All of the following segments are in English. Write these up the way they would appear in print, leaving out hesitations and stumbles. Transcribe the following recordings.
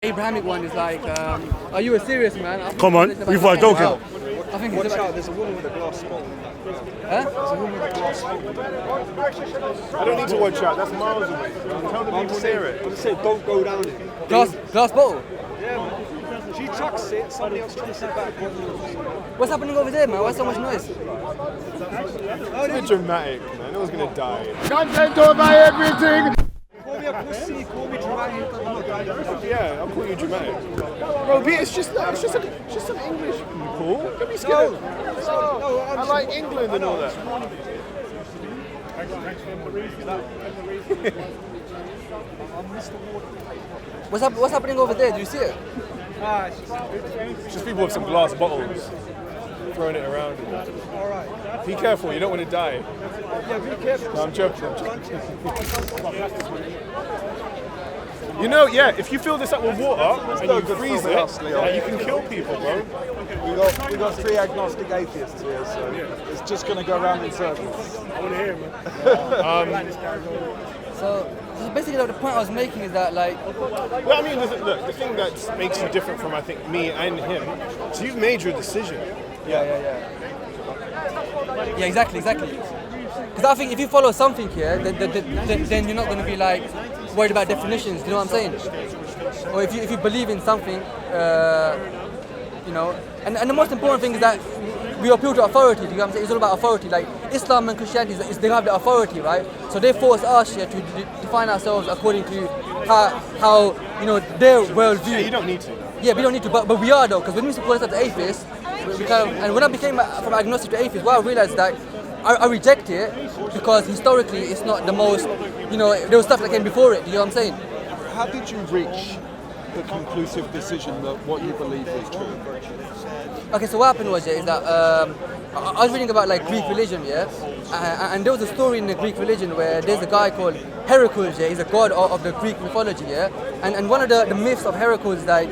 Abrahamic one is like, are you a serious man? Come on, we thought joking. I think Watch it's out, about, there's a woman with a glass bottle. huh? There's a woman with a glass bottle. I don't need to watch out, that's miles away. Tell the people near it. I'm just saying, don't go down it. Glass bottle. Yeah, she chucks it, somebody else chucks it back. What's happening over there, man? Why so much noise? It's a bit dramatic, man. No one's gonna die. Content over everything! Call me a pussy, call me dramatic. I'm not going to. Yeah, I'll call you dramatic. Bro, it's just some English people. Don't be scared. No, I like England and all that. What's happening over there? Do you see it? It's just people with some glass bottles throwing it around. Alright. Be careful, you don't want to die. Yeah, be careful. No, I'm joking. You know, yeah, if you fill this up with water and you freeze it, you can kill people, bro. We got three agnostic atheists here, so it's just going to go around in circles. I want to hear it, man. So basically, the point I was making is that, like, Well, I mean, look, the thing that makes you different from, I think, me and him, so you've made your decision. yeah, exactly. Because I think if you follow something here, then you're not going to be like worried about definitions. You know what I'm saying? Or if you believe in something, you know. And the most important thing is that we appeal to authority. You know what I'm saying? It's all about authority. Like Islam and Christianity, they have the authority, right? So they force us here to define ourselves according to how you know their worldview. Yeah, you don't need to. Yeah, we don't need to, but we are though, because when we call ourselves atheists, we kind of, and when I became from agnostic to atheist, well, I realized that I reject it because historically it's not the most, you know, there was stuff that came before it. You know what I'm saying? How did you reach the conclusive decision that what you believe is true? Okay, so what happened was is that I was reading about like Greek religion, yeah, and there was a story in the Greek religion where there's a guy called Heracles, yeah, he's a god of the Greek mythology, yeah, and one of the myths of Heracles is like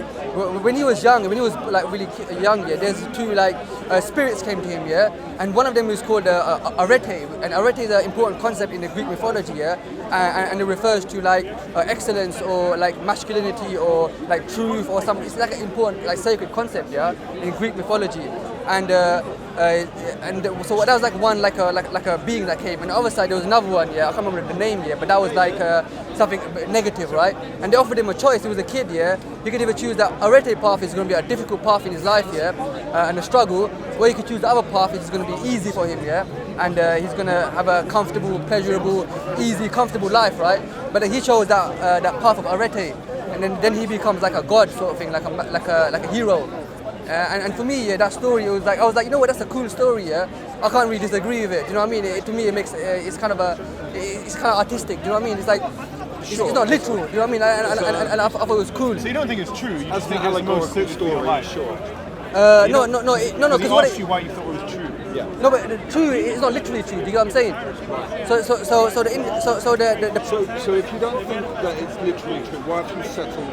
when he was young, when he was like really young, yeah, there's two like spirits came to him, yeah, and one of them is called arete, and arete is an important concept in the Greek mythology, yeah, and it refers to like excellence or like masculinity or like truth or something. It's like an important like sacred concept, yeah, in Greek mythology, and so that was like one like a being that came, and the other side there was another one, yeah, I can't remember the name, yeah, but that was like something negative, right? And they offered him a choice. He was a kid, yeah. He could either choose that arete path is going to be a difficult path in his life, yeah, and a struggle, or he could choose the other path, which is going to be easy for him, yeah, and he's going to have a comfortable, pleasurable, easy, comfortable life, right? But he chose that path of arete, and then he becomes like a god sort of thing, like a hero. And for me, yeah, that story, it was like, I was like, you know what, that's a cool story, yeah. I can't really disagree with it. Do you know what I mean? To me, it makes it's kind of artistic. Do you know what I mean? It's like it's not literal. Do you know what I mean? And I thought it was cool. So you don't think it's true? You As just an think it's more allegorical suited to your story, life? sure. No. Because Because he asked you why you thought it was true. Yeah. no, but the true is not literally true. Do you get what I'm saying? So if you don't think that it's literally true, why have you settled on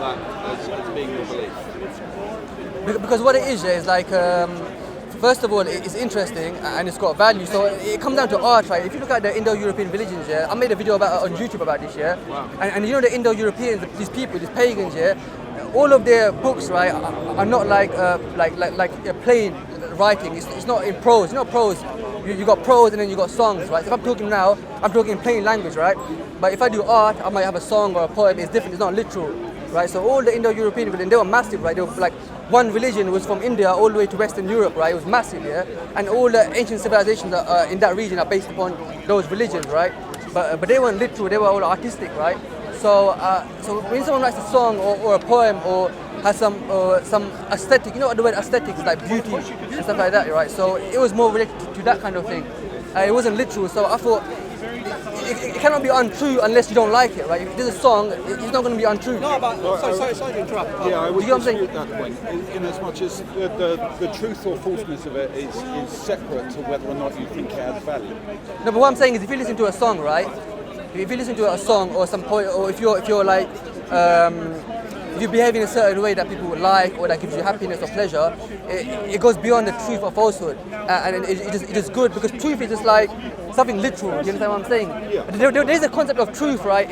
that as being your belief? because what it is, yeah, is like first of all, it's interesting and it's got value. So it comes down to art, right? If you look at the Indo-European religions, yeah, I made a video on YouTube about this, yeah. Wow. And you know the Indo-Europeans, these people, these pagans, yeah, all of their books, right, are not like plain writing. It's not in prose. You know prose. You got prose and then you got songs, right? So if I'm talking now, I'm talking plain language, right? But if I do art, I might have a song or a poem. It's different. It's not literal, right? So all the Indo-European religions, they were massive, right? They were like one religion was from India all the way to Western Europe, right? It was massive, yeah. And all the ancient civilizations in that region are based upon those religions, right? But they weren't literal. They were all artistic, right? So when someone writes a song or a poem or has some aesthetic, you know what the word aesthetic is, like beauty and stuff like that, right? So it was more related to that kind of thing. It wasn't literal, so I thought it cannot be untrue unless you don't like it, right? If there's a song, it's not going to be untrue. No, but sorry to interrupt. Yeah, I would dispute that point. In as much as the truth or falseness of it is separate to whether or not you think it has value. No, but what I'm saying is, if you listen to a song, right? If you listen to a song or some poem, or if you're like, if you behave in a certain way that people would like or that gives you happiness or pleasure, it goes beyond the truth or falsehood, and it is good because truth is just like something literal. Do you understand what I'm saying? Yeah. There's a concept of truth, right?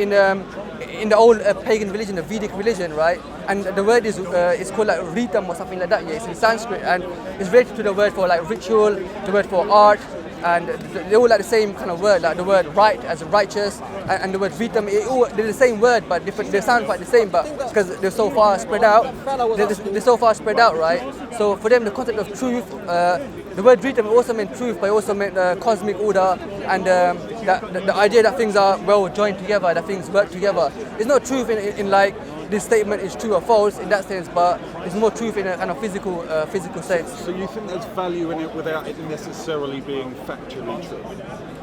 in the old pagan religion, the Vedic religion, right? And the word is it's called like ritam or something like that. Yeah, it's in Sanskrit, and it's related to the word for like ritual, the word for art, and they all like the same kind of word, like the word right as righteous, and the word ritam. They're the same word, but different. They sound quite the same, but because they're so far spread out, they're so far spread out, right? So for them, the concept of truth, the word ritam also meant truth, but it also meant cosmic order, and the idea that things are well joined together, that things work together. There's no truth in like this statement is true or false in that sense, but it's more truth in a kind of physical sense. So you think there's value in it without it necessarily being factually true?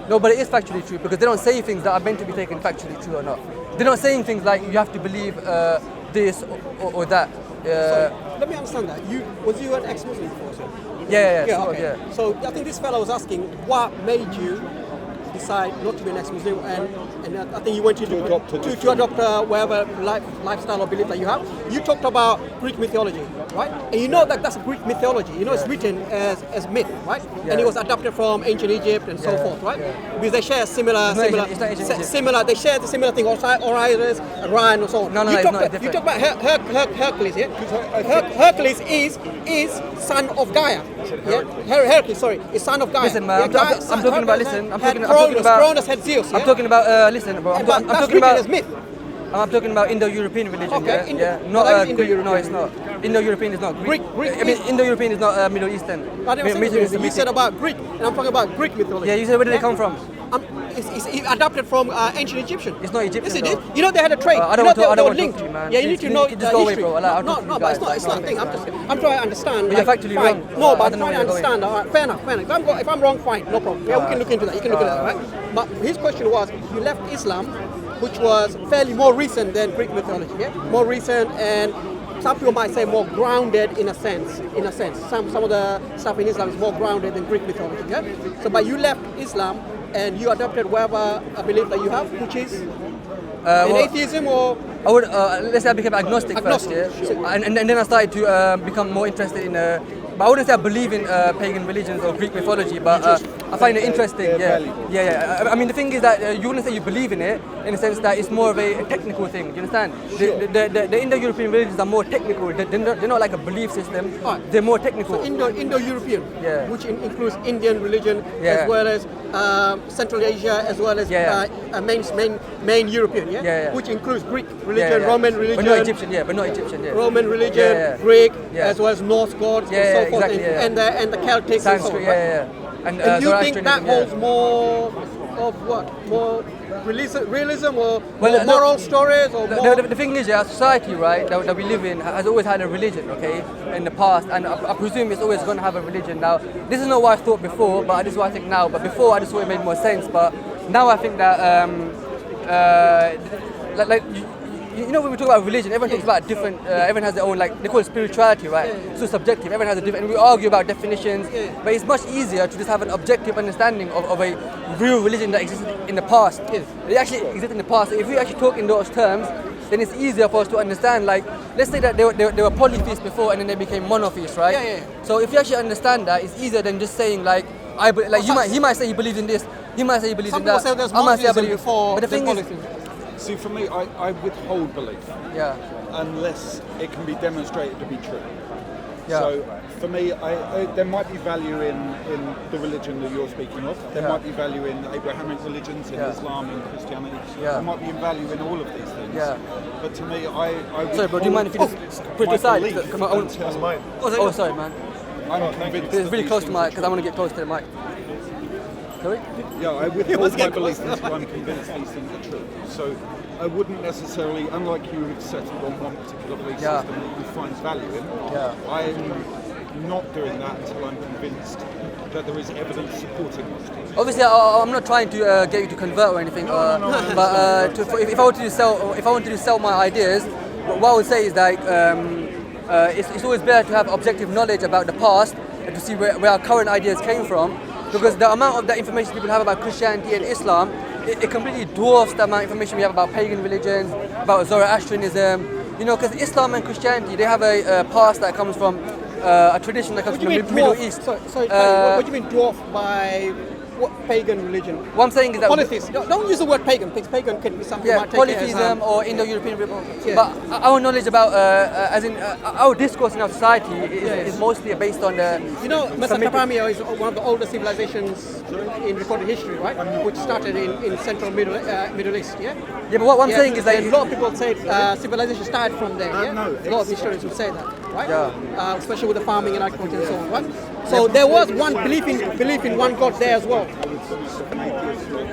No, but it is factually true because they don't say things that are meant to be taken factually true or not. They're not saying things like you have to believe this or that. Let me understand that. Was you an ex-Muslim before, sir? Yeah. So I think this fellow was asking what made you decide not to be an ex-Muslim, and I think you went to adopt whatever lifestyle or belief that you have. You talked about Greek mythology, right? And you know that that's Greek mythology. You know it's written as myth, right? Yeah. And it was adapted from ancient Egypt and so forth, right? Yeah. Because they share similar. They share the similar thing. Osiris, Orion, and so on. No, it's not different. You talk about Hercules here. Hercules is son of Gaia. Yeah? Hercules, sorry, is son of Gaia. Listen, man, I'm talking about. Listen, I'm talking about. Cronus had Zeus. I'm talking about. Listen, bro. I'm talking about. As myth. I'm talking about Indo-European religion. Okay, Not Greek. No, it's not. Indo-European is not Greek. I mean, Indo-European is not Middle Eastern. You said about Greek, and I'm talking about Greek mythology. Yeah, you said where did they come from? It's adapted from ancient Egyptian. It's not Egyptian. Yes, it is. You know they had a trade. I don't want to link. to you, man. Yeah, you need to know just go away, bro. No, but it's not a thing. I'm trying to understand. But you're factually wrong. No, but I'm trying to understand. Fair enough. If I'm wrong, fine, no problem. Yeah, we can look into that. You can look at that, right? But his question was, you left Islam, which was fairly more recent than Greek mythology. Yeah, more recent, and some people might say more grounded in a sense. Some of the stuff in Islam is more grounded than Greek mythology. Yeah. So, but you left Islam and you adopted whatever belief that you have, which is atheism or. I would let's say I became agnostic first, yeah, and then I started to become more interested in. But I wouldn't say I believe in pagan religions or Greek mythology, but I find it interesting. Yeah. I mean, the thing is that you wouldn't say you believe in it in the sense that it's more of a technical thing. Do you understand? The Indo-European religions are more technical. They're not like a belief system. They're more technical. So Indo-European, which includes Indian religion as well as Central Asia, as well as main European, which includes Greek religion, Roman religion, but not Egyptian, Roman religion, Greek, as well as Norse gods, and so forth, exactly, and the Celtics, Sanskrit, and so on. And you think that holds more of what? More realism or more moral stories? Or more? The thing is, our society, right, that we live in has always had a religion, okay, in the past, and I presume it's always going to have a religion. Now, this is not what I thought before, but this is what I think now. But before, I just thought it made more sense. But now I think that, you know, when we talk about religion, everyone talks about different, everyone has their own, like, they call it spirituality, right? So subjective, everyone has a different, and we argue about definitions, but it's much easier to just have an objective understanding of a real religion that existed in the past. It actually existed in the past. If we actually talk in those terms, then it's easier for us to understand, like, let's say that they were polytheists before and then they became monotheists, right? So if you actually understand that, it's easier than just saying, like, he might say he believes in this, he might say he believes in that. Some people say there's monotheism before, but the thing is, see, for me, I withhold belief unless it can be demonstrated to be true. So for me, there might be value in the religion that you're speaking of. There might be value in Abrahamic religions, in Islam, in Christianity. There might be value in all of these things. But to me, I sorry, bro, do you mind if you just put it aside? Come on, that's mine. Oh, sorry, man. I'm convinced. It's really close to my, because I want to get close to the mic. Sorry? Yeah, I withhold my belief until I'm convinced these things are true. So I wouldn't necessarily, unlike you who've settled on one particular belief system that you find value in, I'm not doing that until I'm convinced that there is evidence supporting it. Obviously, I'm not trying to get you to convert or anything, but if I wanted to sell my ideas, what I would say is that it's always better to have objective knowledge about the past and to see where our current ideas came from. Because the amount of that information people have about Christianity and Islam, it completely dwarfs the amount of information we have about pagan religions, about Zoroastrianism. You know, because Islam and Christianity, they have a past that comes from a tradition that comes from the Middle East. Sorry, what do you mean dwarfed by what pagan religion. What I'm saying is that Polytheism. Don't use the word pagan, because pagan can be something you might take polytheism or Indo-European religion. But our knowledge about, as in our discourse in our society is mostly based on the. You know, Mesopotamia is one of the oldest civilizations in recorded history, right? Which started in Central Middle East. Yeah. Yeah, but what I'm saying is that a lot of people say civilization started from there. Yeah. No, a lot of historians would say that, right? Yeah. Especially with the farming and agriculture and so on, right? So there was one belief in one God there as well.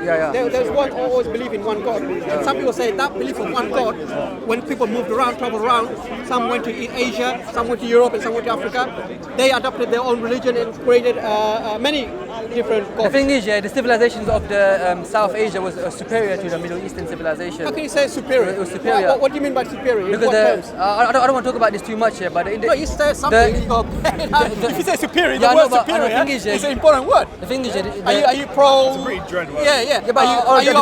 There's one always believe in one God. And some people say that belief in one God, when people moved around, traveled around, some went to Asia, some went to Europe, and some went to Africa, they adopted their own religion and created many different gods. The thing is, the civilizations of the South Asia was superior to the Middle Eastern civilization. How can you say superior? It was superior. What do you mean by superior? Because I don't want to talk about this too much here, but no, you say something. If you say superior, the word superior is an important word. The thing is, are you pro? It's a pretty dread word. Yeah. But are you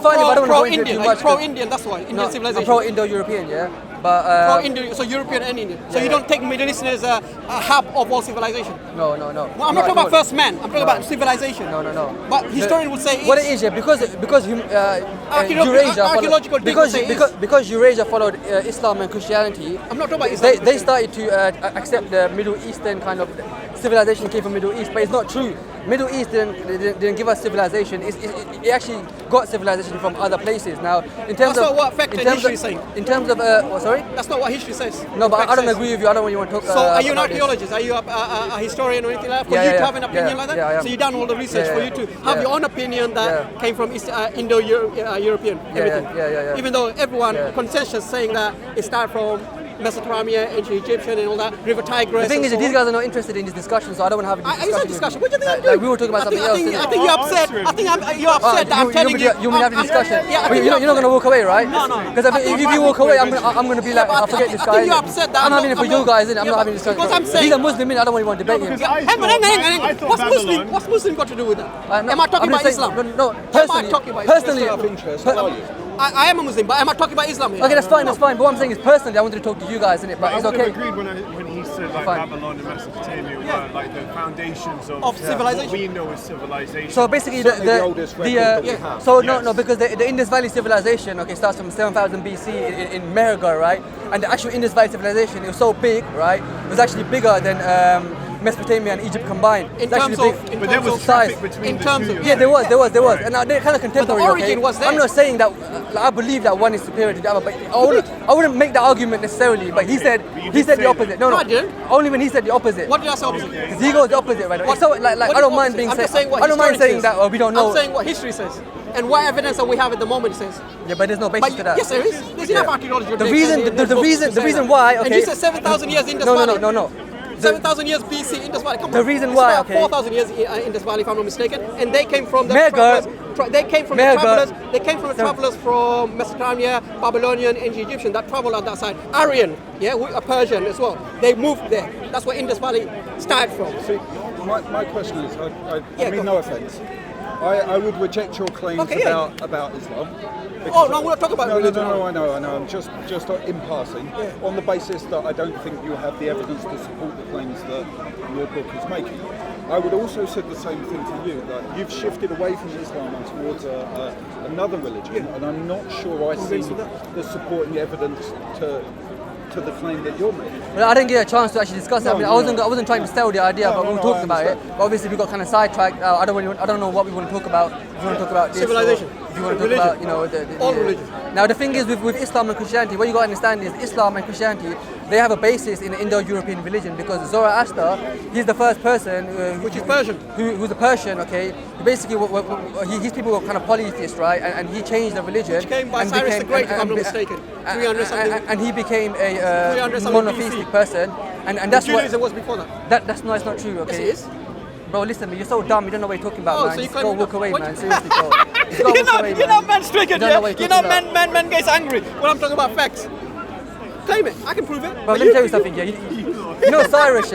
pro-Indian? Are you pro-Indian? That's why Indian civilization. I'm pro-Indo-European, yeah. But pro-Indo, so European and Indian. So you don't take Middle Eastern as a hub of all civilization. No. Well, I'm not talking about first man. I'm talking about civilization. No. But historians would say what it is, because Eurasia because Eurasia followed Islam and Christianity. I'm not talking about Islam. They started to accept the Middle Eastern kind of civilization came from Middle East, but it's not true. Middle East didn't give us civilization. It actually got civilization from other places. Now, in terms that's not what fact and history is saying. In terms of, sorry? That's not what history says. No, but I don't agree with you. I don't want to talk. So, are you an archaeologist? Are you a historian or anything like that? For you to have an opinion like that? Yeah, so you've done all the research for you to have your own opinion that came from Indo-European everything. Even though everyone consensus saying that it started from Mesopotamia, ancient Egyptian, and all that, River Tigris. The thing is, these guys are not interested in this discussion, so I don't want to have a discussion. It's a discussion. What do you think I'm doing? We were talking about something else. I think you're upset. I think you're upset that I'm telling you. You want to have a discussion? Yeah, you're not going to walk away, right? No. Because if you walk away, I'm going to be like, I forget this guy. I think you're upset that I'm having it for you guys, I'm not having a discussion. Because I'm saying he's a Muslim, I don't want to debate him. Hang on. What's Muslim got to do with that? Am I talking about Islam? No, personally. I am a Muslim, but am I talking about Islam here? Okay, that's fine. But what I'm saying is personally, I wanted to talk to you guys, innit? But it's okay. I agreed when he said like Babylon and Mesopotamia were like the foundations of civilization. What we know as civilization. So basically, because the Indus Valley civilization, starts from 7000 BC in Mehrgar, right? And the actual Indus Valley civilization, it was so big, right? It was actually bigger than Mesopotamia and Egypt combined. In terms of size. Yeah, there was. And now they're kind of contemporary. But the origin was there. I'm not saying that I believe that one is superior to the other, but I wouldn't make the argument necessarily. But he said the opposite. No, I didn't. Only when he said the opposite. What did I say opposite? Because he goes the opposite, right? So I don't mind being saying. I don't mind saying that we don't know. I'm saying what history says. And what evidence that we have at the moment says. Yeah, but there's no basis to that. Yes, there is. There's enough archaeology. The reason why. Okay. And you said 7,000 years Indus Valley. No. 7,000 years BC Indus Valley. Come on. The reason why. It's about 4,000 years Indus Valley, if I'm not mistaken. And they came from the travelers. They came from the travelers from Mesopotamia, Babylonian, ancient Egyptian that traveled on that side. Aryan, a Persian as well. They moved there. That's where Indus Valley started from. See, my question is, I mean no offence. I would reject your claims about Islam. Oh, no, we're not talking about religion. No, I know. I'm just in passing, on the basis that I don't think you have the evidence to support the claims that your book is making. I would also say the same thing to you, that you've shifted away from Islam and towards another religion, and I'm not sure I see the supporting evidence to the claim that you're making. Well, I didn't get a chance to actually discuss it. I wasn't trying to sell the idea, but we were talking about it. But obviously, we got kind of sidetracked. I don't know what we want to talk about. If you want to talk about this, civilization. If you want to talk about, all religion. Now, the thing is with Islam and Christianity, what you got to understand is Islam and Christianity, they have a basis in the Indo-European religion, because Zoroaster, he's the first person, which is Persian, who's a Persian. Okay, basically, his people were kind of polytheists, right? And he changed the religion. Which came by Cyrus the Great, if I'm not mistaken. 300 something. And he became a monotheistic person, and that's what. Judaism was before that. It's not true. Okay. Yes, it is. Bro, listen, you're so dumb. You don't know what you're talking about, man. So Just go walk away, man. Seriously, bro. You're not man-stricken, You're not man gets angry when I'm talking about facts. Claim it. I can prove it. Bro, let me tell you something, You know Cyrus,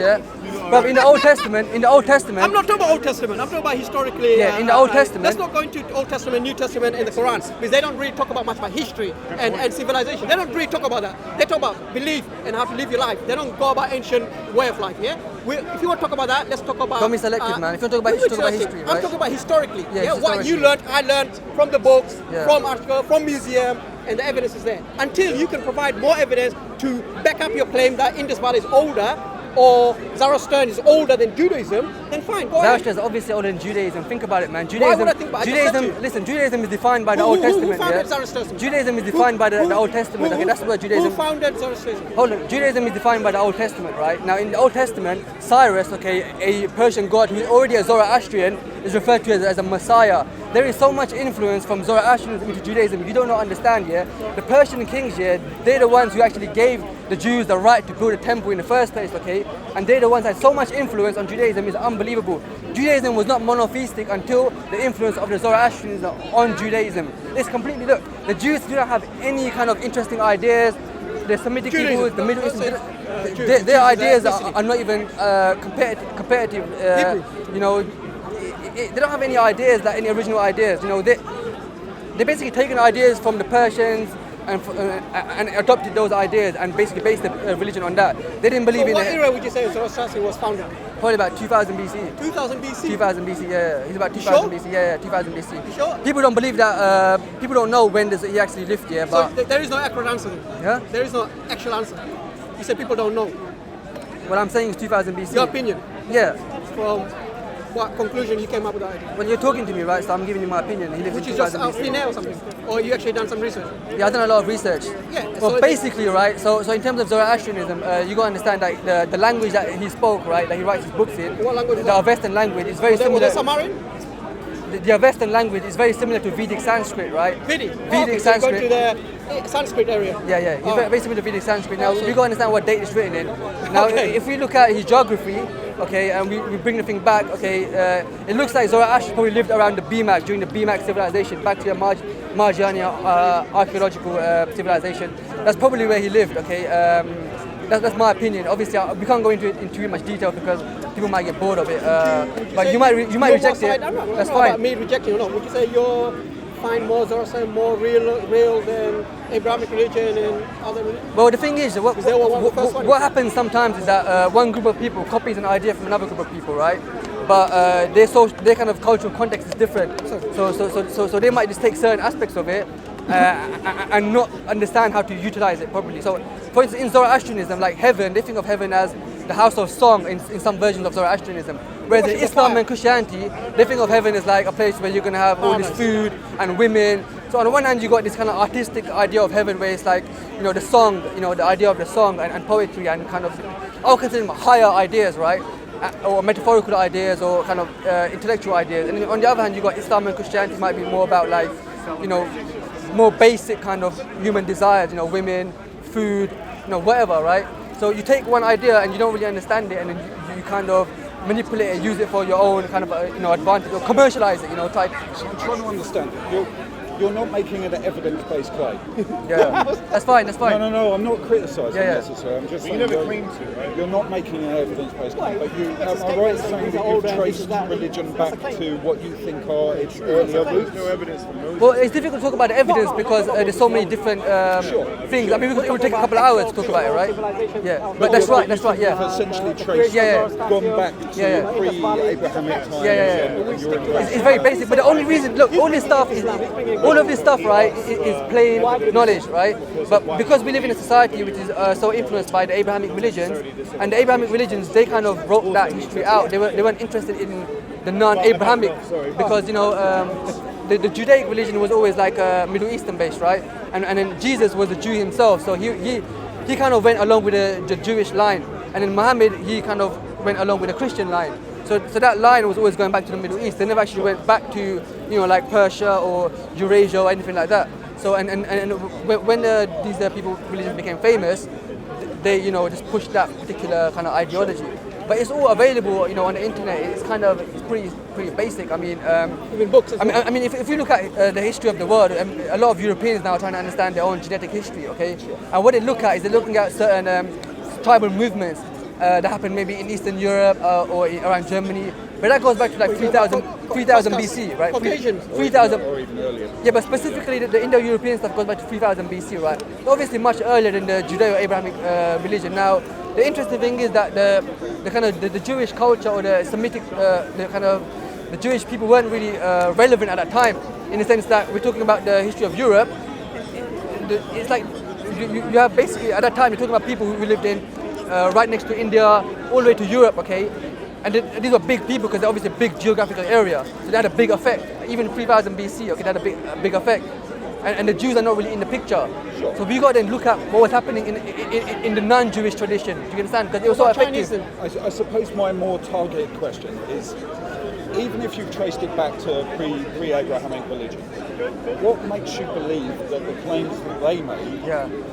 But in the Old Testament, I'm not talking about Old Testament. I'm talking about historically. Yeah, in the Old Testament. Let's not go into Old Testament, New Testament, and the Quran, because they don't really talk about much about history and civilization. They don't really talk about that. They talk about belief and how to live your life. They don't go about ancient way of life. Yeah. If you want to talk about that, let's talk about. Don't be selective, man. If you want to talk about history, talk about history, right? I'm talking about historically. Yeah, What you learned, I learned from the books, Yeah. from articles, from museum, and the evidence is there. Until you can provide more evidence to back up your claim that Indus Valley is older, or Zoroastrian is older than Judaism, then fine, go ahead. Zoroastrian is obviously older than Judaism. Think about it, man. Why would I think about it? I just said to you. Listen, Judaism is defined by the Old Who Testament. founded Yeah? Zoroastrianism? Judaism is defined by the Old Testament. Okay, that's where Judaism. Who founded Zoroastrianism? Hold on, Judaism is defined by the Old Testament, right? Now, in the Old Testament, Cyrus, okay, a Persian god who is already a Zoroastrian, is referred to as a Messiah. There is so much influence from Zoroastrianism into Judaism. You don't understand, yeah? The Persian kings, yeah, they're the ones who actually gave the Jews the right to build a temple in the first place, okay? And they're the ones that had so much influence on Judaism, it's unbelievable. Judaism was not monotheistic until the influence of the Zoroastrianism on Judaism. It's completely, look, the Jews do not have any kind of interesting ideas. The Semitic people, the Middle Eastern, their ideas are not even competitive. You know, they don't have any ideas, like any original ideas. You know, they basically taken ideas from the Persians and adopted those ideas and basically based the religion on that. They didn't believe in what it. era would you say Zoroastrianism was founded? Probably about 2000 BC. 2000 BC? 2000 BC, yeah. He's about 2000 sure? BC, yeah, 2000 BC. You sure? People don't believe that, people don't know when he actually lived here, but... So there is no accurate answer then? Yeah? There is no actual answer. You said people don't know. What I'm saying is 2000 BC. Your opinion? Yeah. From what conclusion you came up with that idea? Well, you're talking to me, right? So I'm giving you my opinion. He lives Which in is just 2000 out BC. thin air or something? Or you actually done some research? Yeah, I've done a lot of research. Yeah. Well, so basically, right, so in terms of Zoroastrianism, you got to understand that the language that he spoke, right, that he writes his books in, What language is the that? Avestan language is very was similar. there Samarian? The Avestan language is very similar to Vedic Sanskrit, right? Vedic? Vedic So you go Sanskrit. to the Sanskrit area? Yeah, yeah. It's Alright. very similar to Vedic Sanskrit. Now, So- we got to understand what date it's written in. Now, Okay. if we look at his geography, okay, and we bring the thing back, okay, it looks like Zoroaster probably lived around the BMAC, during the BMAC civilization, back to the Marjanian archaeological civilization. That's probably where he lived, okay? That's my opinion. Obviously, we can't go into it in too much detail because people might get bored of it. But you might reject it. That's fine. About me rejecting or not. Would you say you find more Zoroastrian more real than Abrahamic religion and other religions? Well, the thing is, that what the first one what happens sometimes is that one group of people copies an idea from another group of people, right? But their kind of cultural context is different. So they might just take certain aspects of it and not understand how to utilize it properly. So, for instance, in Zoroastrianism, like heaven, they think of heaven as the house of song in some versions of Zoroastrianism. Whereas in Islam and Christianity, they think of heaven as like a place where you're going to have all this food and women. So on the one hand, you got this kind of artistic idea of heaven where it's like, you know, the song, you know, the idea of the song and poetry and kind of, I would consider them higher ideas, right? Or metaphorical ideas or kind of intellectual ideas. And on the other hand, you got Islam and Christianity might be more about like, you know, more basic kind of human desires, you know, women, food, you know, whatever, right? So you take one idea and you don't really understand it, and then you kind of manipulate it, use it for your own kind of you know, advantage, or commercialize it, you know, type. So I'm trying to understand it. You're not making it an evidence-based claim. Yeah, that's fine. No, I'm not criticising necessarily. I'm just saying never claimed to, right? You're not making an evidence-based claim, but you, am I right in saying that you've traced religion back to what you think are its earlier roots? No evidence for Moses. Well, it's difficult to talk about the evidence because there's so many different things. I mean, it would take a couple of hours to talk about it, right? Yeah, but that's right, You've yeah. essentially traced, gone back to pre-Abrahamic times. And you're It's very basic, but the only reason, look, all of this stuff, right, is plain knowledge, right? But because we live in a society which is so influenced by the Abrahamic religions, and the Abrahamic religions, they kind of wrote that history out. They weren't interested in the non-Abrahamic because, you know, the Judaic religion was always like Middle Eastern based, right? And then Jesus was a Jew himself, so he kind of went along with the Jewish line, and then Muhammad, he kind of went along with the Christian line. So that line was always going back to the Middle East. They never actually went back to, you know, like Persia or Eurasia or anything like that. So and when these religions became famous, they, you know, just pushed that particular kind of ideology. But it's all available, you know, on the internet. It's pretty basic. I mean, even books. I mean, if you look at the history of the world, a lot of Europeans now are trying to understand their own genetic history. Okay, and what they look at is they're looking at certain tribal movements. that happened maybe in Eastern Europe or around Germany. But that goes back to like 3000 BC, right? Caucasians. 3000. Or even earlier. Yeah, but specifically the Indo-European stuff goes back to 3000 BC, right? Obviously much earlier than the Judeo-Abrahamic religion. Now, the interesting thing is that the kind of the Jewish culture or the Semitic, the Jewish people weren't really relevant at that time, in the sense that we're talking about the history of Europe. It's like you have basically at that time you're talking about people who lived in right next to India, all the way to Europe, okay? And these were big people because they're obviously a big geographical area, so they had a big effect. Even 3000 BC, okay, they had a big effect. And the Jews are not really in the picture. Sure. So we got to then look at what was happening in the non-Jewish tradition. Do you understand? Because it was so effective. I suppose my more targeted question is, even if you've traced it back to pre-Abrahamic religions, what makes you believe that the claims that they made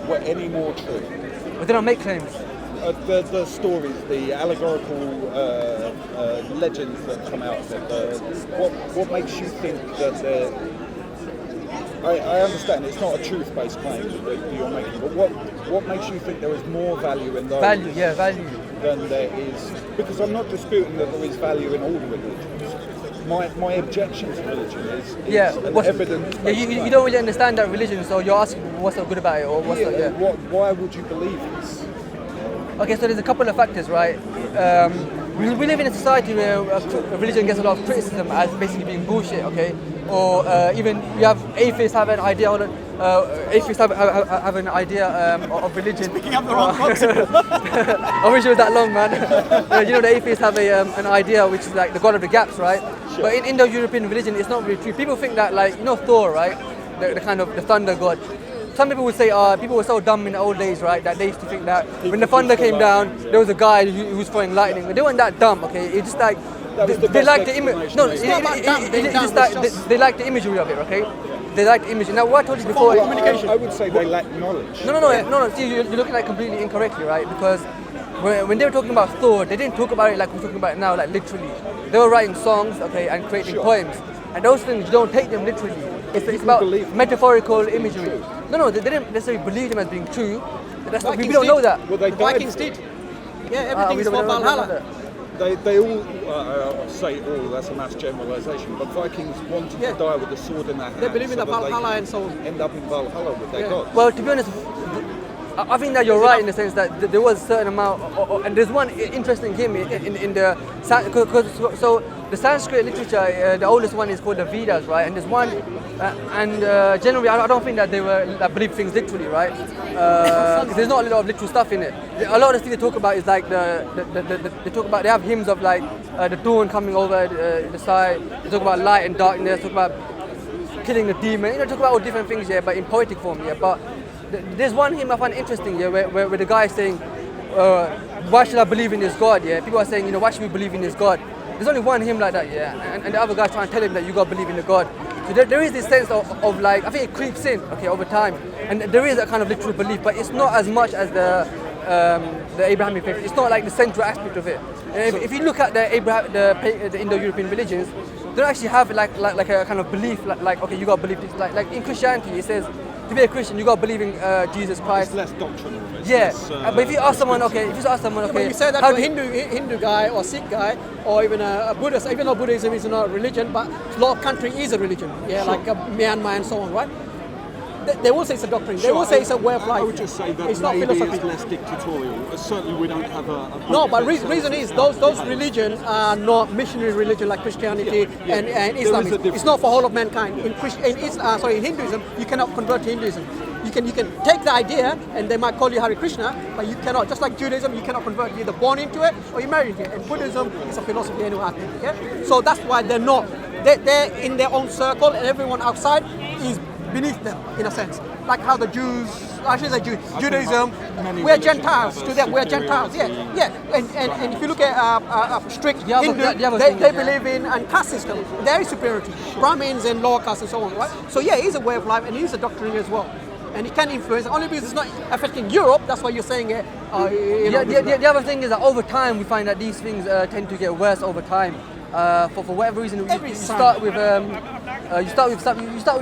were any more true? But they don't make claims. The stories, the allegorical legends that come out of it, what makes you think that they're... I understand it's not a truth-based claim that you're making, but what makes you think there is more value in those value than there is? Because I'm not disputing that there is value in all religions. My objection to religion is an evidence. Yeah, you don't really understand that religion, so you're asking what's so good about it or what's not. Yeah. Why would you believe this? Okay, so there's a couple of factors, right? We live in a society where religion gets a lot of criticism as basically being bullshit, okay? Or even you have atheists have an idea of religion. Picking up the wrong concept. I wish it was that long, man. You know, the atheists have an idea which is like the god of the gaps, right? Sure. But in Indo-European religion, it's not really true. People think that, like, you know, Thor, right? The kind of the thunder god. Some people would say, people were so dumb in the old days, right, that they used to think that when the thunder came down, there was a guy who was throwing lightning. But they weren't that dumb, okay? It's just like they like the image. No, they like the imagery of it, okay? They like the imagery. Now, what I told you before, I would say they lack knowledge. No. See, you're looking at it completely incorrectly, right? Because when they were talking about Thor, they didn't talk about it like we're talking about it now, like literally. They were writing songs, okay, and creating poems. And those things, you don't take them literally. It's about metaphorical imagery. No, they didn't necessarily believe them as being true. We don't know that. Well, the Vikings did. Yeah, everything is for Valhalla. They all say all, that's a mass generalisation, but Vikings wanted to die with a sword in their hand. They believe in the Valhalla and so on. End up in Valhalla with their gods. Well, to be honest, I think that you're right in the sense that there was a certain amount, and there's one interesting game in the, so the Sanskrit literature, the oldest one is called the Vedas, right? And there's one, and generally I don't think that they believe things literally, right? Because there's not a lot of literal stuff in it. A lot of the things they talk about is like they have hymns of like the dawn coming over the sky. They talk about light and darkness. Talk about killing a demon. Talk about all different things, yeah, but in poetic form, yeah. But there's one hymn I find interesting, yeah, where the guy is saying, why should I believe in this God, yeah? People are saying, why should we believe in this God? There's only one hymn like that, yeah, and the other guy's trying to tell him that you got to believe in the God. So there is this sense of like, I think it creeps in, okay, over time, and there is a kind of literal belief, but it's not as much as the Abrahamic faith. It's not like the central aspect of it. And if you look at the Indo-European religions, they don't actually have like a kind of belief, like okay, you got to believe this. Like in Christianity, it says, to be a Christian, you got to believe in Jesus Christ. It's less doctrinal. But if you ask someone, okay, When you say that to a Hindu guy or Sikh guy or even a Buddhist, even though Buddhism is not a religion, but a lot of country is a religion, yeah, like Myanmar and so on, right? They will say it's a doctrine. They will say it's a way of life. I would just say that it's not maybe philosophy. it's less dictatorial. Certainly, we don't have a no, but reason is those religions are not missionary religion like Christianity and Islam. It's not for all of mankind. In Hinduism, you cannot convert to Hinduism. You can take the idea, and they might call you Hare Krishna, but you cannot. Just like Judaism, you cannot convert. You're either born into it or you marry into it. And Buddhism is a philosophy anyway, I think. Okay? So that's why they're not. They're in their own circle, and everyone outside is beneath them, in a sense. Like how the Jews, Judaism, we're Gentiles to them, we're Gentiles, yeah. And if you look at strict Hindu, they believe in a caste system. There is superiority, Brahmins and lower caste and so on, right? So yeah, it is a way of life and it is a doctrine as well. And it can influence, only because it's not affecting Europe, that's why you're saying it. The other thing is that over time, we find that these things tend to get worse over time. For whatever reason, you start with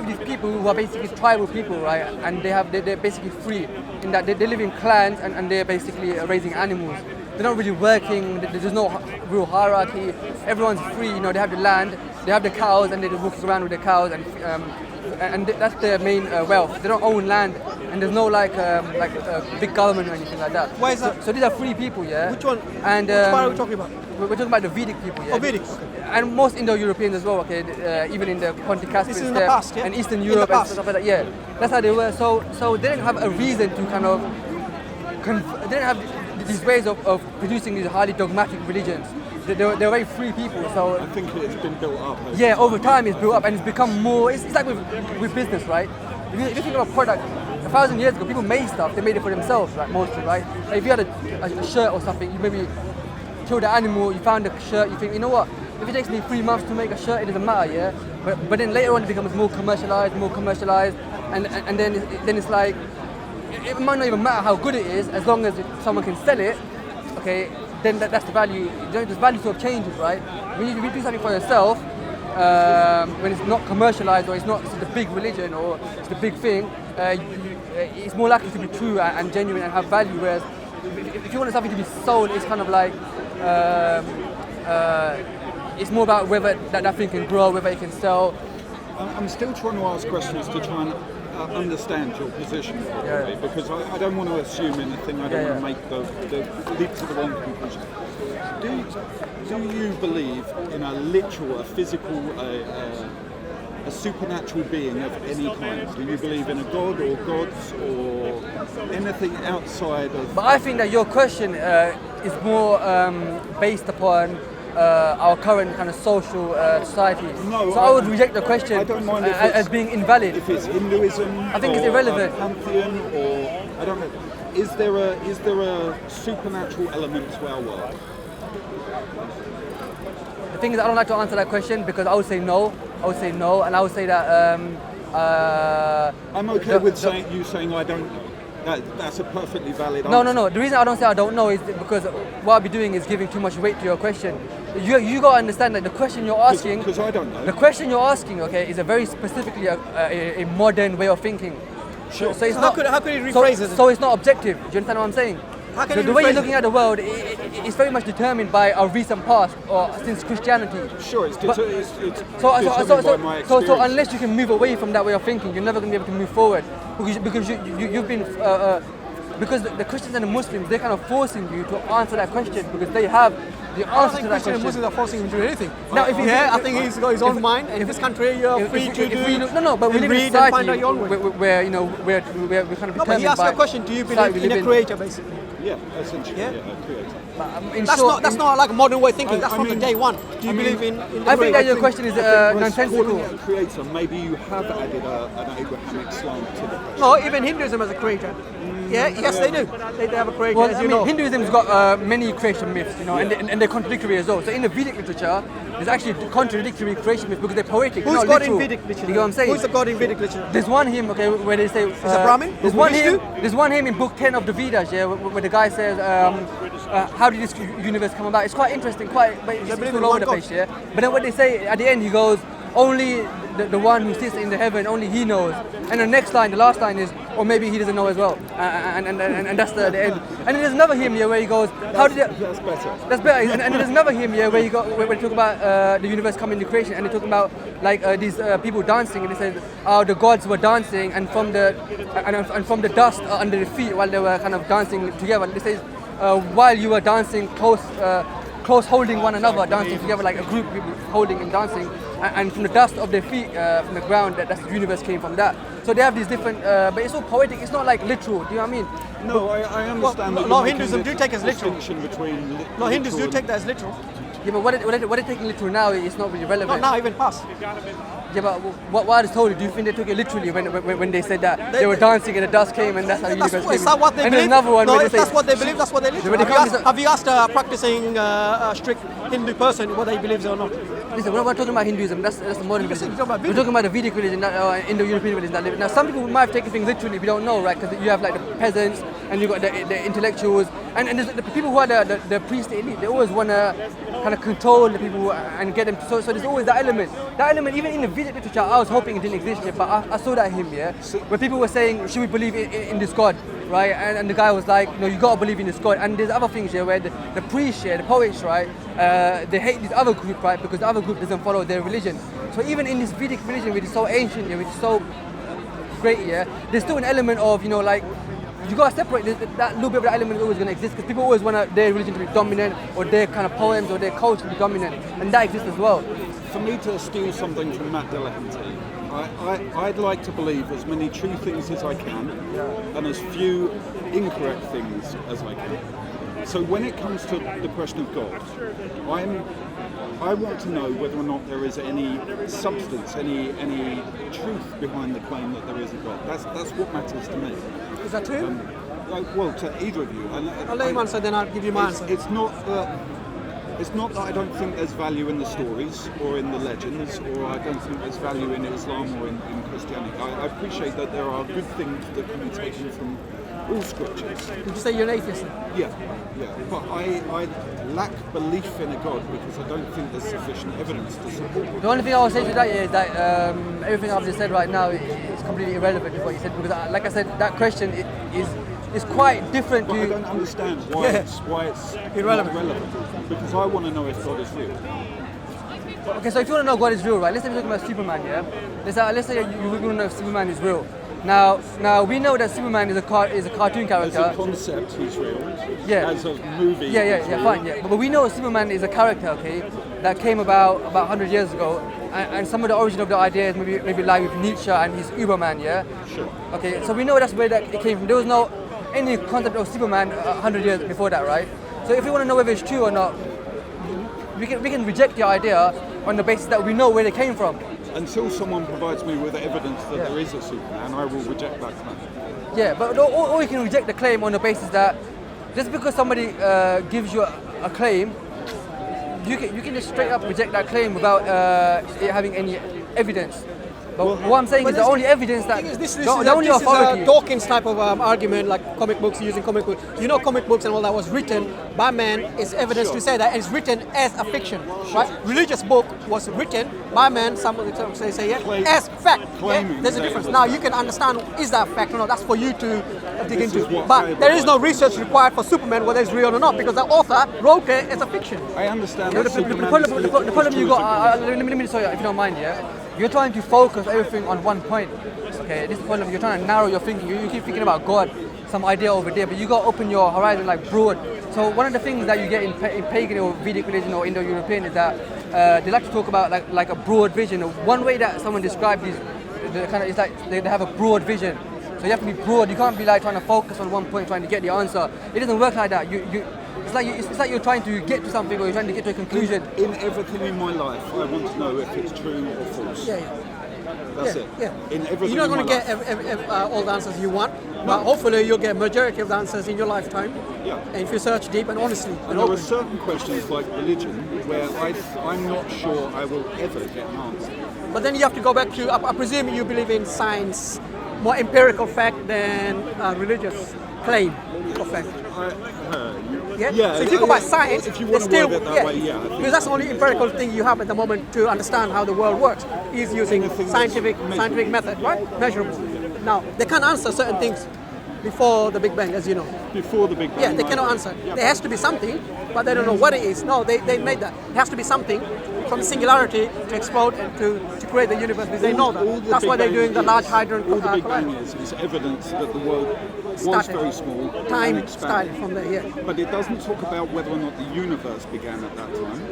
these people who are basically tribal people, right? And they're basically free in that they live in clans and they're basically raising animals. they're not really working. There's no real hierarchy. Everyone's free. You know, they have the land, they have the cows, and they're walking around with the cows, and that's their main wealth. They don't own land, and there's no like big government or anything like that. Why is that? So these are free people, yeah. Which one? And Which part are we talking about? we're talking about the Vedic people, yeah. Oh, Vedic. Okay. And most Indo-Europeans as well, okay, even in the Pontic-Caspian This is in the past, yeah? and Eastern In Europe the and past. stuff like that, yeah. That's how they were. So they didn't have a reason to kind of, they didn't have these ways of producing these highly dogmatic religions. They're very free people, so... I think it's been built up. Yeah, over time it's built up and it's become more, it's like with business, right? If you think of a product, 1,000 years ago, people made stuff, they made it for themselves, right, mostly, right? Like if you had a shirt or something, you maybe killed the animal, you found a shirt, you think, you know what, if it takes me 3 months to make a shirt, it doesn't matter, yeah? But then later on it becomes more commercialized, and then it's like, it might not even matter how good it is, as long as someone can sell it, okay, then that's the value. The value sort of changes, right? When you do something for yourself, when it's not commercialized or it's not the big religion or it's the big thing, it's more likely to be true and genuine and have value. Whereas if you want something to be sold, it's kind of like it's more about whether that thing can grow, whether it can sell. I'm still trying to ask questions to try and understand your position, probably, because I don't want to assume anything. I don't want to make the leap to the wrong conclusion. Do you believe in a literal, a physical, a supernatural being of any kind? Do you believe in a god or gods or anything outside of... But I think that your question is more based upon our current kind of social society. No, so I would reject the question I don't mind as being invalid. If it's Hinduism, I think it's or irrelevant. A pantheon, or I don't know. Is there a supernatural element to our world? The thing is, I don't like to answer that question because I would say no. And I would say that. I'm okay with you saying I don't know. That's a perfectly valid answer. No. The reason I don't say I don't know is because what I'll be doing is giving too much weight to your question. You got to understand that the question you're asking... Because I don't know. The question you're asking, okay, is a very specifically a modern way of thinking. Sure. So it's how could he rephrase it? So it's not objective. Do you understand what I'm saying? How can The way you're looking at the world, it's very much determined by our recent past or since Christianity. Sure, it's determined by my experience. So unless you can move away from that way of thinking, you're never going to be able to move forward because you've been because the Christians and the Muslims, they're kind of forcing you to answer that question because they have the answer to that question. Christians and Muslims are forcing him to do anything. Now, I think he's got his own mind. In this country, you're free to do. But we live in a read and find out society your own way. where we're kind of determined. No, but he asked you a question. Do you believe in a creator, basically? Yeah, essentially, a creator. That's not like a modern way of thinking. That's from day one. Do you believe in the I think that your question is nonsensical. Calling it a creator, maybe you have added an Abrahamic slant to the question. No, even Hinduism has a creator. Yes, they do. They have a creator, as you know. Hinduism's got many creation myths, and they're contradictory as well. So in the Vedic literature, there's actually contradictory creation myths because they're poetic. Who's God in Vedic literature? You know what I'm saying? Who's the God in Vedic literature? There's one hymn, okay, where they say... Is a Brahmin? There's one hymn in book 10 of the Vedas, yeah, where the guy says, how did this universe come about? It's quite interesting, but it's all over the place, yeah. But then what they say, at the end he goes, only the one who sits in the heaven, only he knows. And the next line, the last line is, or maybe he doesn't know as well. And that's the end. And then there's another hymn here where he goes, how did it... That's better. That's better. And there's another hymn here where they talk about the universe coming into creation, and they talk about like these people dancing, and they say, the gods were dancing, and from the dust under the feet while they were kind of dancing together. They say, while you were dancing close holding one another, dancing together like a group of people holding and dancing, and from the dust of their feet, from the ground, that's the universe came from that. So they have these different, but it's all poetic, it's not like literal, do you know what I mean? No, I understand that. No, Hinduism do take as literal. No, Hindus do take that as literal. Yeah, but what they're taking literal now is not really relevant. Not now, even past. Yeah, but what I just told you, do you think they took it literally when they said that they were dancing and the dust came and that's how the universe came? Is that what they and believe? there's another one no, where if they that's say, what they believe, that's what they believe. Have you asked a practicing strict Hindu person whether he believes it or not? Listen, we're not talking about Hinduism, that's the modern religion. We're talking about the Vedic religion, Indo-European religion that live. Now, some people might have taken things literally, we don't know, right? Because you have like the peasants and you got the intellectuals and there's the people who are the priestly elite. They always want to kind of control the people and get them. So there's always that element. That element, even in the Vedic literature, I was hoping it didn't exist yet, but I saw that hymn, yeah, where people were saying, should we believe in this God, right? And the guy was like, you got to believe in this God. And there's other things here where the priests here, the poets, right, they hate this other group, right, because the other group doesn't follow their religion. So even in this Vedic religion, which is so ancient, which is so great, there's still an element of, like, you got to separate that little bit of that element is always going to exist, because people always want their religion to be dominant, or their kind of poems or their culture to be dominant, and that exists as well. For me to steal something from Matt Delahanty, I'd like to believe as many true things as I can, and as few incorrect things as I can. So when it comes to the question of God, I want to know whether or not there is any substance, any truth behind the claim that there is a God. That's what matters to me. Is that true? Well, to either of you. I'll let you answer, then I'll give you my answer. It's not that I don't think there's value in the stories or in the legends, or I don't think there's value in Islam or in Christianity. I appreciate that there are good things that can be taken from all scriptures. Did you say you're an atheist? Yeah. But I lack belief in a God because I don't think there's sufficient evidence to support it. The only thing I will say to that is that everything I've just said right now is completely irrelevant to what you said, because like I said, that question is quite different But to... I don't understand why it's irrelevant. Because I want to know if God is real. Okay, so if you want to know God is real, right? Let's say we're talking about Superman, Let's say you want to know if Superman is real. Now we know that Superman is a cartoon character. As a concept, he's real. Yeah. As a movie. Yeah, fine. Yeah, but we know Superman is a character, okay, that came about 100 years ago, and some of the origin of the ideas maybe lie with Nietzsche and his Uberman, yeah. Sure. Okay, so we know that's where that it came from. There was no any concept of Superman 100 years before that, right? So if we want to know whether it's true or not, we can reject the idea on the basis that we know where they came from. Until someone provides me with evidence that there is a Superman, I will reject that claim. Yeah, but or you can reject the claim on the basis that just because somebody gives you a claim, you can just straight up reject that claim without it having any evidence. But what I'm saying is the only evidence that This the only authority. is a Dawkins type of argument, like comic books, using comic books. Comic books and all that was written by man is evidence to say that it's written as a fiction, right? Religious book was written by man, somebody say as fact. There's a difference. Now you can understand, is that fact or not? That's for you to dig into. But there is no research required for Superman, whether it's real or not, because the author wrote it as a fiction. I understand. The problem you got, let me sorry, if you don't mind, you're trying to focus everything on one point. Okay, this is the problem. You're trying to narrow your thinking. You keep thinking about God, some idea over there, but you got to open your horizon like broad. So one of the things that you get in pagan or Vedic religion or Indo-European is that they like to talk about like a broad vision. One way that someone described these, it's like they have a broad vision. So you have to be broad. You can't be like trying to focus on one point, trying to get the answer. It doesn't work like that. It's like you're trying to get to something, or you're trying to get to a conclusion. In everything in my life, I want to know if it's true or false. That's it. In everything. You're not going to get all the answers you want, but hopefully you'll get majority of the answers in your lifetime. Yeah. And if you search deep and honestly. And there are certain questions like religion where I'm not sure I will ever get an answer. But then you have to go back to, I presume you believe in science, more empirical fact than religious claim of fact. Yeah. So if you go by science, if you want to word it that way, because that's the only empirical thing you have at the moment to understand how the world works, is using scientific method, right? Measurable. Now, they can't answer certain things before the Big Bang, as you know. Before the Big Bang. Yeah, they cannot answer. There has to be something, but they don't know what it is. No, they made that. It has to be something from singularity to explode and to create the universe, because they know that. That's why they're doing the Large Hadron Collider. All the Big Bang Collider. is evidence that the world was very small. Time started from there, yeah. But it doesn't talk about whether or not the universe began at that time.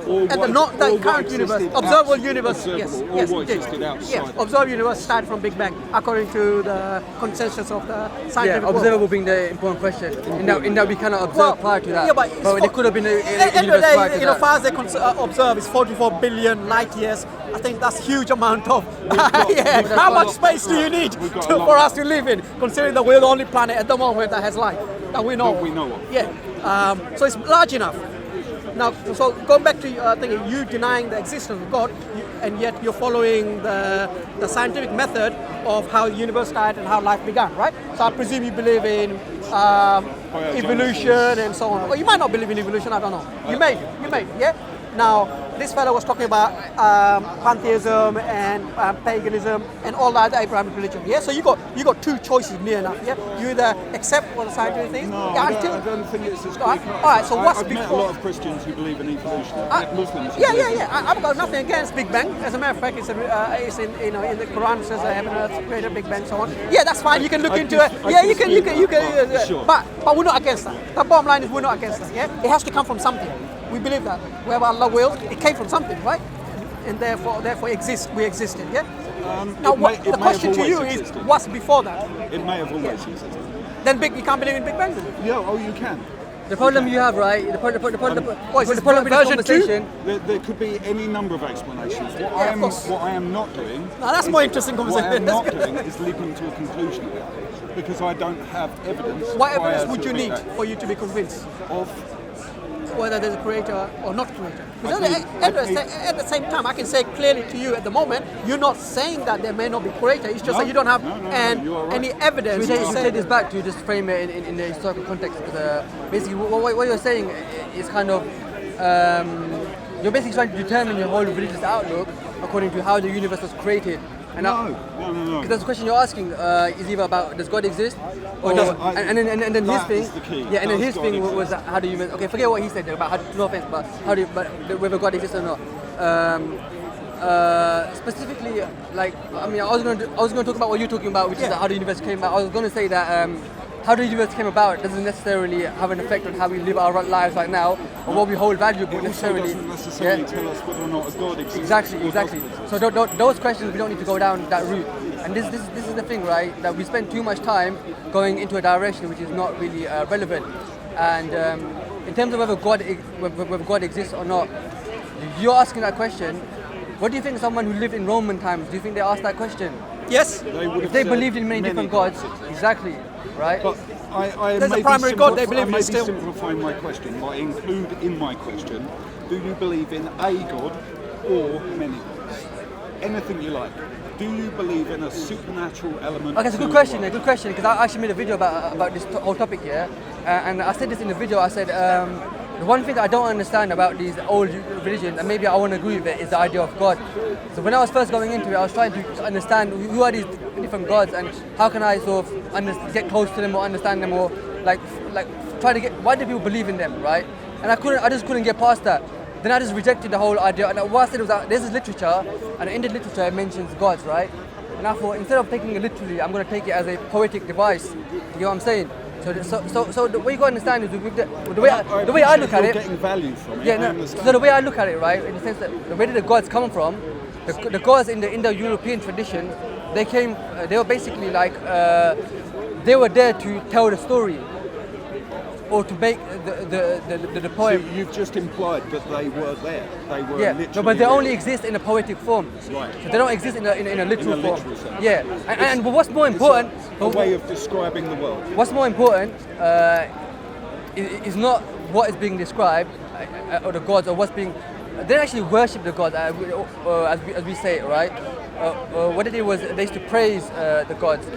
Or At the current universe, observable universe, yes, what existed outside. Yes, observable universe started from Big Bang, according to the consensus of the scientific world. Observable being the important question. In that we cannot observe prior to that. Yeah, but it could have been a universe prior to that. far as they observe is 44 billion light years. I think that's a huge amount of. How much space do you need for us to live in, considering that we're the only planet at the moment that has life that we know. Of. Yeah. So it's large enough. Now, so going back to you denying the existence of God, and yet you're following the scientific method of how the universe started and how life began, right? So I presume you believe in evolution and so on. Or you might not believe in evolution, I don't know. You may, yeah? Now, this fellow was talking about pantheism and paganism and all that Abrahamic religion. Yeah, so you got two choices near enough. Yeah, you either accept what the scientific things. No, Yeah, I don't think it's as clear cut. All right. So what's I've met a before? lot of Christians who believe in evolution. Muslims. who Yeah. believe in- I've got nothing against Big Bang. As a matter of fact, it's in in the Quran says heaven and earth created Big Bang, so on. Yeah, that's fine. You can look into it. Yeah, you can. Sure. But we're not against that. The bottom line is we're not against that. Yeah, it has to come from something. We believe that wherever Allah wills, it came from something, right? And therefore we existed. Yeah. Now, the question to you is, what's before that? It may have always existed. Then you can't believe in Big Bang. Then? Yeah, you can. The problem you have, right? The problem with this version conversation. There could be any number of explanations. What I am not doing. No, that's more interesting What I am conversation. not doing is leaping to a conclusion about it because I don't have evidence. What prior evidence to would you Big need Bang for you to be convinced of? whether there's a creator or not creator? I Because think- at the same time, I can say clearly to you at the moment, you're not saying that there may not be creator. It's just No, that you don't have no, you are right. any evidence. We to take say this back to just frame it in the historical context. Because basically, what you're saying is kind of you're basically trying to determine your whole religious outlook according to how the universe was created. And No. because that's the question you're asking is either about does God exist or Well, no? And then his that thing, is the key. yeah, and then Does his God thing exist? was how do you okay? Forget what he said there about how, no offense, but whether God exists or not. Specifically, like I mean, I was going to talk about what you're talking about, which is how the universe came about. I was going to say that how the universe came about doesn't necessarily have an effect on how we live our lives right now, or what we hold valuable It also necessarily. doesn't necessarily Yeah? tell us whether or not a God exists. Exactly. or doesn't exist. So those questions we don't need to go down that route. And this is the thing, right? That we spend too much time going into a direction which is not really relevant. And in terms of whether God exists or not, you're asking that question. What do you think someone who lived in Roman times? Do you think they asked that question? yes, They would If have they said believed in many different gods, exist. exactly, right? But I There's a may be primary God they simplif- believe I in may be still. simplifying my question by include in my question, do you believe in a God or many gods? Anything you like. Do you believe in a supernatural element? Okay, it's a good to question. life? A good question because I actually made a video about this whole topic here, and I said this in the video. I said the one thing I don't understand about these old religions, and maybe I won't agree with it, is the idea of God. So when I was first going into it, I was trying to understand who are these different gods and how can I sort of get close to them or understand them or like try to get why do people believe in them, right? And I just couldn't get past that. Then I just rejected the whole idea. And what I said was that there's this literature, and in the literature it mentions gods, right? And I thought instead of taking it literally, I'm going to take it as a poetic device. You know what I'm saying? So the way you got to understand is with the way I look at you're it. getting value from it. Yeah, I no. understand. So the way I look at it, right, in the sense that the way that the gods come from, the gods in the Indo-European tradition, they were basically like, they were there to tell the story, or to make the poem. So you've just implied that they were there. They were Yeah, literally no, but they there. only exist in a poetic form. Right. So they don't exist in a literal form. literal sense. Yeah, and but what's more important? a way of describing the world. What's more important is not what is being described or the gods or what's being. They don't actually worship the gods as we say it, right? What they did was they used to praise the gods.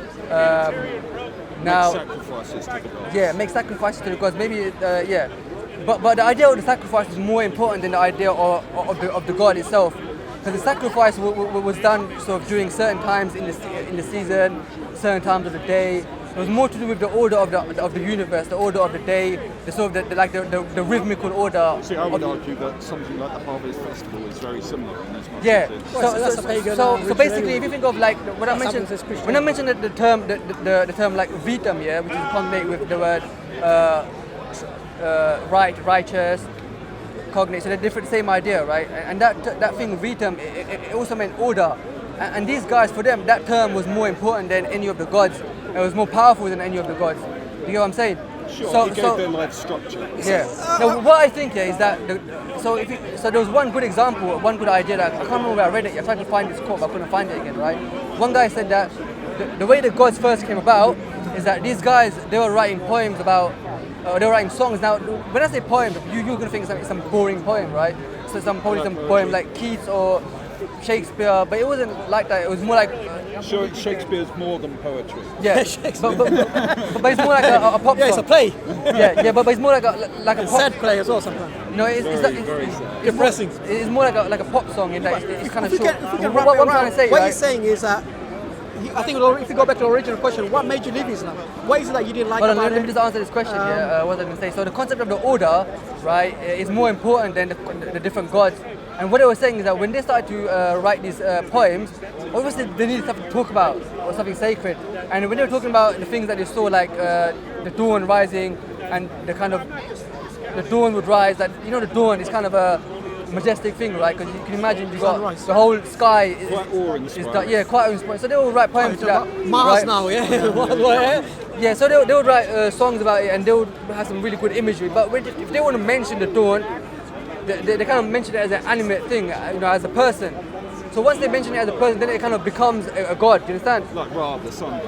Now, Make sacrifices to the gods. yeah, make sacrifices to the gods. Maybe, yeah. But the idea of the sacrifice is more important than the idea of the god itself, because the sacrifice was done sort of during certain times in the season, certain times of the day. It was more to do with the order of the universe, the order of the day, the sort of the rhythmical order. See, I would argue that something like the Harvest Festival is very similar in as much Yeah. as it's- that's a pagan So ritual basically, anyway. if you think of like when I mentioned Something says Christian. when I mentioned the term like vitam, yeah, which is cognate with the word right, righteous, cognate. So they're different, same idea, right? And that thing vitam, it also meant order. And these guys, for them, that term was more important than any of the gods. It was more powerful than any of the gods. You know what I'm saying? Sure, it gave their life structure. Yeah. Now, what I think here is that so there was one good example, one good idea that I can't remember where I read it. I tried to find this quote, but I couldn't find it again. Right? One guy said that the way the gods first came about is that these guys they were writing poems about, they were writing songs. Now, when I say poem, you're gonna think it's some boring poem, right? So probably some poem like Keats or Shakespeare, but it wasn't like that. It was more like Shakespeare's more than poetry. Yeah, but it's more like a pop song. Yeah, it's a play. Yeah, but it's more like a It's pop. sad play as well sometimes. No, it's Depressing. It's more like a pop song in that it's kind of If we short. can wrap What it I'm trying to say, what right? you're saying is that, I think if you go back to the original question, what made you leave Islam? What is it that you didn't like Hold on, about let me it? just answer this question. What was I going to say? So the concept of the order, right, is more important than the different gods. And what they were saying is that when they started to write these poems, obviously they needed something to talk about or something sacred. And when they were talking about the things that they saw, like the dawn rising and the kind of the dawn would rise. That the dawn is kind of a majestic thing, right? Because you can imagine you got the whole sky Quite awe-inspiring. quite awe-inspiring. So they will write poems to that. Mars right? now, yeah. Yeah, so they would write songs about it, and they would have some really good imagery. But if they want to mention the dawn, they kind of mention it as an animate thing, as a person. So once they mention it as a person, then it kind of becomes a god. Do you understand? Like Ra, the sun.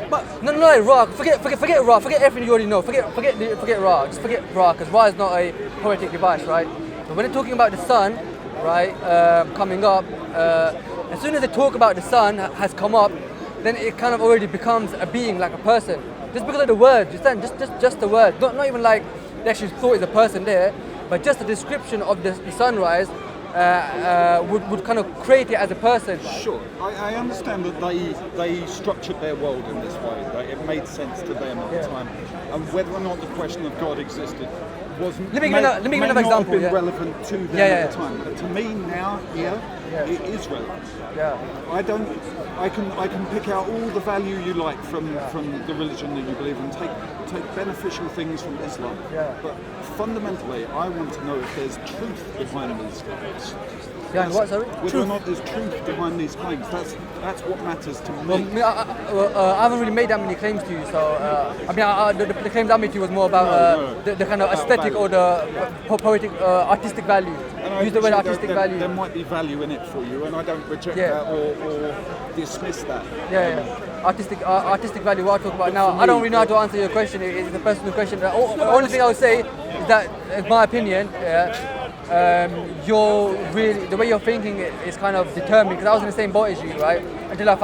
But no, like Ra. Forget Ra. Forget everything you already know. Forget Ra. Just forget Ra, because Ra is not a poetic device, right? But when they're talking about the sun, right, coming up, as soon as they talk about the sun has come up, then it kind of already becomes a being, like a person. Just because of the word, you understand? Just the word. Not even like they actually thought is a person there, but just the description of the sunrise would kind of create it as a person. Sure, I understand that they structured their world in this way, that it made sense to them at the time, and whether or not the question of God existed wasn't Let me give you another example. Have been relevant to them at the time, but to me now it is relevant. Yeah. I can pick out all the value you like from the religion that you believe in, take beneficial things from Islam. Yeah. But fundamentally, I want to know if there's truth behind these claims. Yeah, and what, sorry? Whether or not there's truth behind these claims, that's what matters to me. I haven't really made that many claims to you, so the claims I made to you was more about the kind of aesthetic value. or the poetic, artistic value. And I Use the word appreciate artistic there, value. There might be value in it for you, and I don't reject that or dismiss that. Yeah. Artistic value. What I talk about now, for I don't me, really know how to answer your question. It's a personal question. The only thing I would say is that, in my opinion, the way you're thinking is kind of determined. Because I was in the same boat as you, right? Until I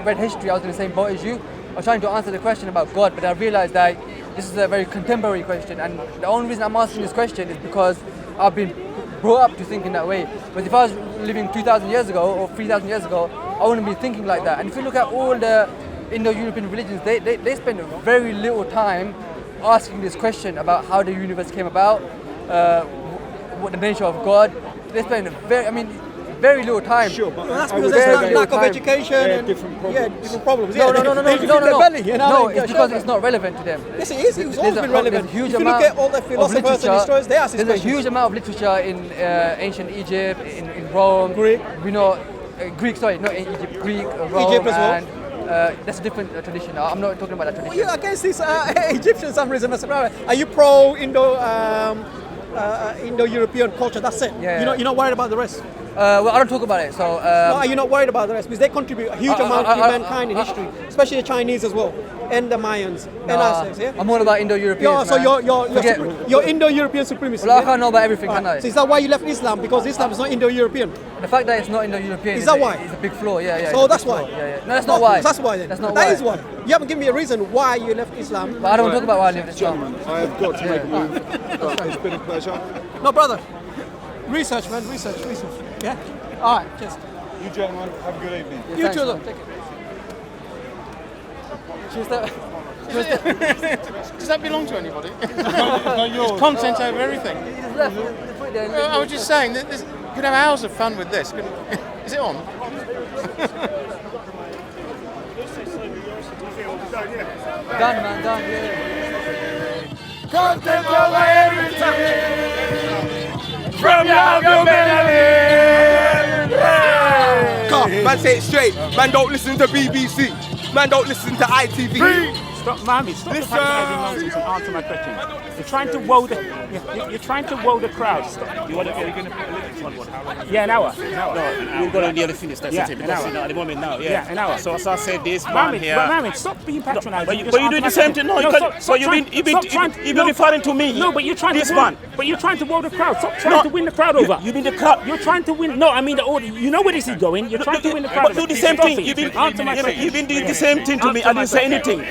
read history, I was in the same boat as you. I was trying to answer the question about God, but I realized that this is a very contemporary question, and the only reason I'm asking this question is because I've been brought up to think in that way. But if I was living 2,000 years ago or 3,000 years ago, I wouldn't be thinking like that. And if you look at all the Indo-European religions, they spend very little time asking this question about how the universe came about, what the nature of God. They spend very little time. Sure, but That's I because would there's say lack of education and different problems. Yeah, different problems. No. No, It's because it's not relevant to them. Yes, it is. It's always been relevant. There's a huge If you amount look at all the of philosophers and literature. historians, they ask these There's a questions. huge amount of literature in ancient Egypt, in Rome. Greek. We know Greek. Sorry, not in Egypt. Greek, Rome, Egypt as well. and that's a different tradition. I'm not talking about that tradition. You're against these Egyptians for some reason. Are you pro Indo-European culture? That's it. Yeah. You're not worried about the rest. Well, I don't talk about it. So No, are you not worried about the rest? Because they contribute a huge amount to mankind in history, especially the Chinese as well, and the Mayans, and Aztecs. Yeah. I'm all about Indo-European. So you're Indo-European supremacy. Well, I can't know about everything, can I? So is that why you left Islam? Because Islam is not Indo-European. The fact that it's not Indo-European Is that why? It's a big flaw. Yeah. So it's a that's big why. flaw. Yeah. No, that's not why. That's why then. That's not That why. is why. You haven't given me a reason why you left Islam. But I don't talk about why I live in Islam. Gentlemen, I have got to make a move. But it's been a pleasure. No, brother. Research, man. Research. Yeah. All right. Cheers. You gentlemen, have a good evening. You Thanks, too, man. though. Take it. Does that belong to anybody? It's content over everything. I was just saying that you could have hours of fun with this. Is it on? Done, man. Done. Yeah. Content over everything. From your Man, say it straight. Man, don't listen to BBC. Man, don't listen to ITV. Mami, stop the patronising nonsense and answer my question. You're trying to woe the crowd. You want to put a limit on what? Yeah, an hour. No, we're going to nearly finish. That's it. Because at the moment now, yeah, an hour. So as I said, this man here. But Mami, stop being patronising. But you're doing the same thing. No, you've been referring to me. No, but you're trying this to man. But you're trying to woe the crowd. Stop trying to win the crowd over. You mean the crowd? You're trying to win. No, I mean the audience. You know where this is going. You're trying to win the crowd. But do the same thing. You've been doing the same thing to me. I didn't say anything.